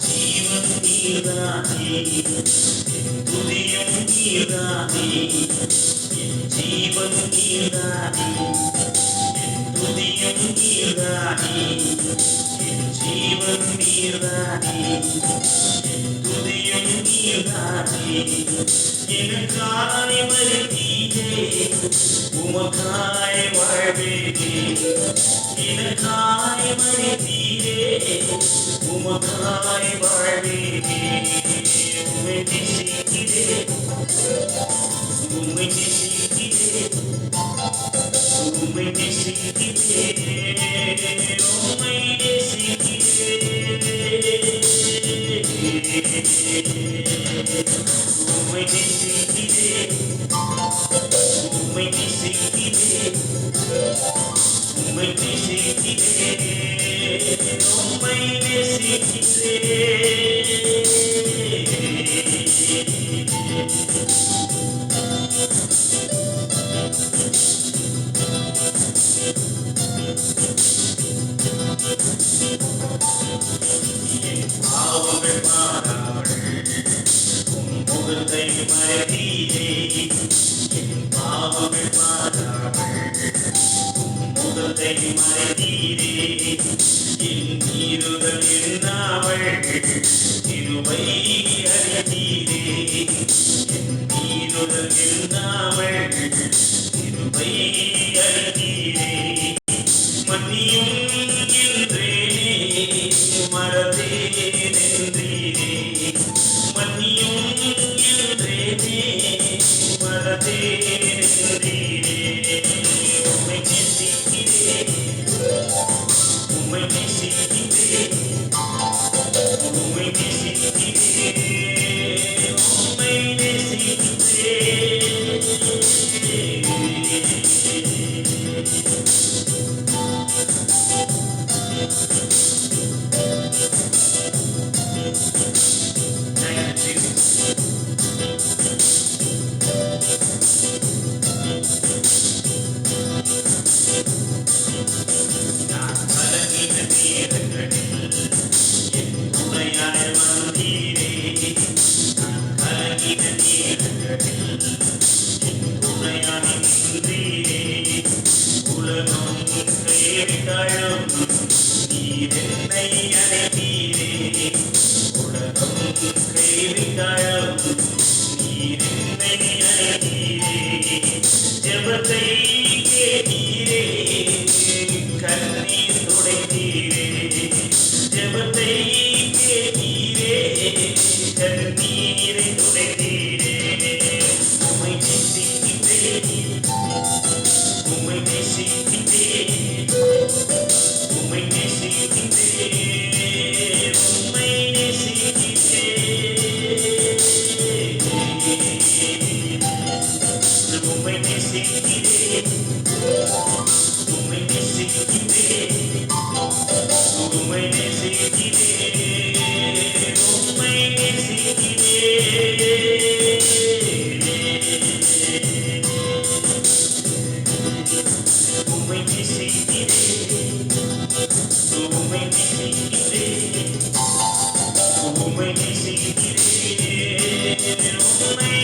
ஜீவன் நீர்தானே, துதியும் நீர்தானே, என் ஜீவன் நீர்தானே, என் துதியும் நீர்தானே, என் ஜீவன் நீர்தானே, என் துதியும் நீர்தானே. எனக்காய் மரித்தீரே, உமக்காய் வாழ்வேனே. எனக்காய் மரித்தீரே, உமக்காய் வாழ்வேனே. உம்மை நேசிக்கிறேன், உம்மை நேசிக்கிறேன், உம்மை நேசிக்கிறேன், உம்மை நேசிக்கிறேன், உம்மை நேசிக்கிறேன், உம்மை நேசிக்கிறேன், உம்மை நேசிக்கிறேன், உம்மை பாவங்கள் மாறாமல் உம் முகத்தை மறைத்தீரே. என் பாவங்கள் மாறாமல் உம் முகத்தை மறைத்தீரே. என் மீறுதல் எண்ணாமல் கிருபை அளித்தீரே. என் மீறுதல் எண்ணாமல் கிருபை அளித்தீரே. மன்னியும் என்றேனே, மறந்தேன் என்றீரே. மன்னியும் என்றேனே, மறந்தேன் என்றீரே. உம்மை நேசிக்கிறேன், உம்மை நேசிக்கிறேன், உம்மை நேசிக்கிறேன், உம்மை நேசிக்கிறேன். Thank you, நான் கலங்கின நேரங்களில் என் துணையாய் வந்தீரே. நான் கலங்கின நேரங்களில் என் துணையாய் நின்றீரே. உலகம் கைவிட்டாலும் நீர் என்னை அழைத்தீரே. உலகம் கைவிட்டாலும் நீர் என்னை அழைத்தீரே. ஜெபத்தை கேட்டீரே, கண்ணீர் துடைத்தீரே. ஜெபத்தை கேட்டீரே, கண்ணீரை துடைத்தீரே. உம்மை நேசிக்கிறேன், உம்மை நேசிக்கிறேன், உம்மை நேசிக்கிறேன், உம்மை நேசிக்கிறேன், உம்மை நேசிக்கிறேன், உம்மை நேசிக்கிறேன், உம்மை நேசிக்கிறேன், உம்மை நேசிக்கிறேன், உம்மை நேசிக்கிறேன், உம்மை நேசிக்கிறேன், உம்மை நேசிக்கிறேன், உம்மை